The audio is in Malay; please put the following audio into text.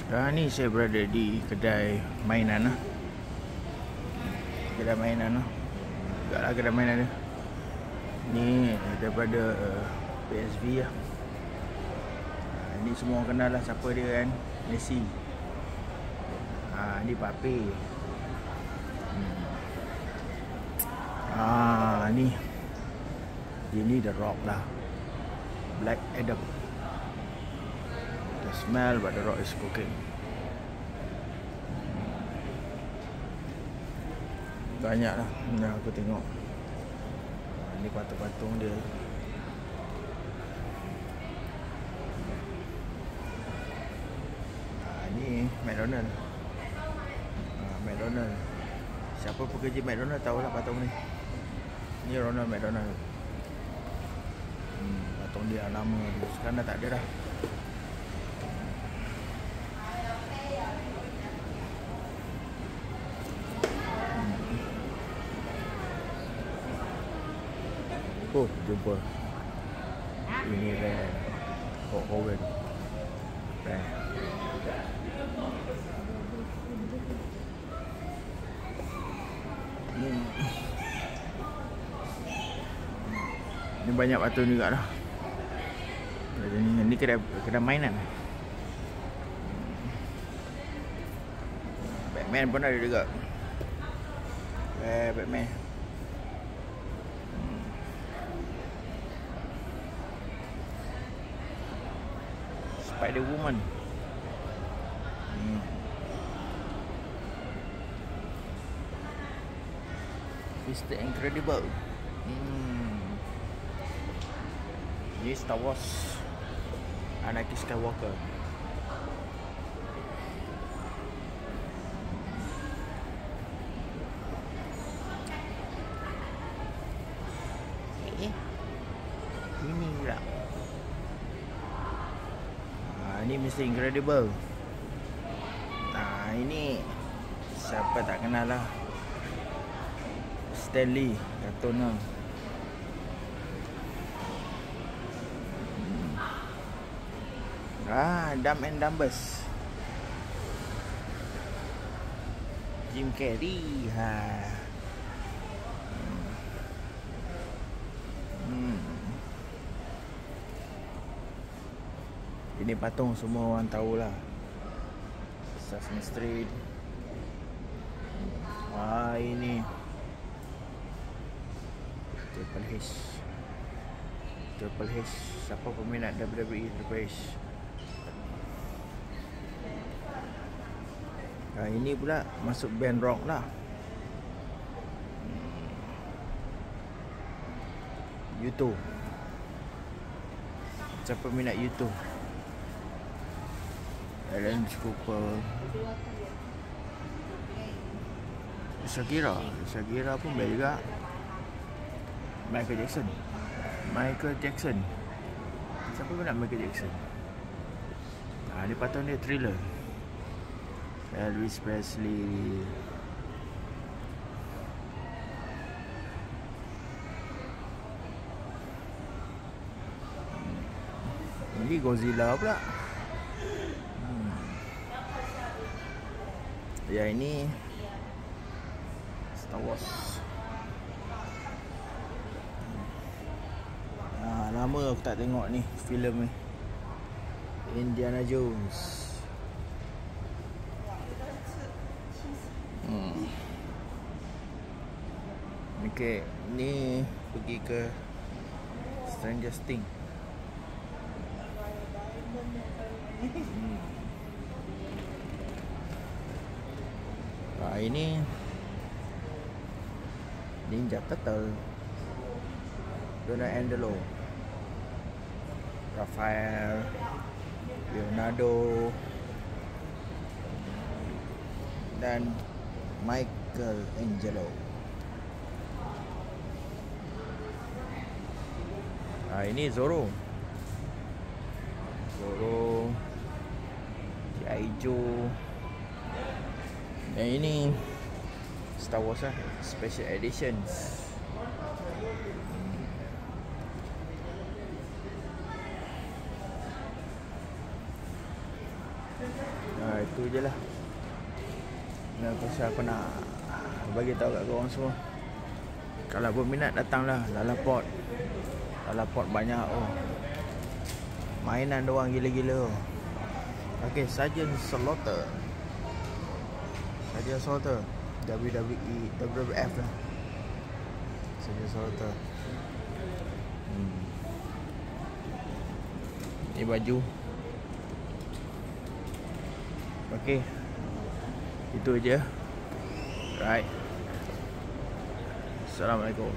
Sekarang ni saya berada di kedai mainan lah. Kedai mainan lah. Enggaklah kedai mainan dia. Ni daripada PSV lah. Ni semua orang kenal lah siapa dia kan. Messi. Ni Pape. Ni ini The Rock lah. Black Adam. The smell but the rock is cooking. Banyak lah. Nah, aku tengok. Ni patung-patung dia. Ni McDonald. McDonald. Siapa pekerja McDonald tahulah patung ni. Ni Ronald McDonald. Patung dia lama. Sekarang dah tak ada dah. Oh, jumpa. Ini Ren. Hulk Hogan. Ren. Ni banyak patung juga lah. Ni kedai mainan. Batman pun ada juga. Batman. Spider-Woman. Mr. Incredible. Ini Star Wars. Anakin Skywalker. Ini pula. Ini Mr. Incredible. Ini siapa tak kenal lah. Stanley kartun lah. Dumb and Dumbers. Jim Carrey. Ini patung semua orang tahulah. Sesame Street. Ini Triple H. Siapa peminat WWE Triple H? Ini pula masuk band rock lah. U2. Siapa minat U2? Alan Cooper. Shakira pun baik juga. Michael Jackson. Siapa minat Michael Jackson? Dia patung dia Thriller. Elvis Presley. Ini Godzilla pula. Ya, ini Star Wars. Lama aku tak tengok ni filem ni. Indiana Jones. Okay, ni pergi ke Stranger Things. Ini Ninja Turtle. Donatello, Raphael, Leonardo dan Michelangelo. Ini Zorro. G.I. Joe. Dan ini Star Wars lah, Special Editions. Itu je lah. Dan aku nak bagi tahu kat korang semua, kalau berminat datanglah Lalaport. Lalaport banyak mainan doang gila-gila. Okay, Sergeant Slaughter. Sergeant Slaughter WWE, WWF lah. Sergeant Slaughter. Ni baju. Okay, itu je. Right. Assalamualaikum.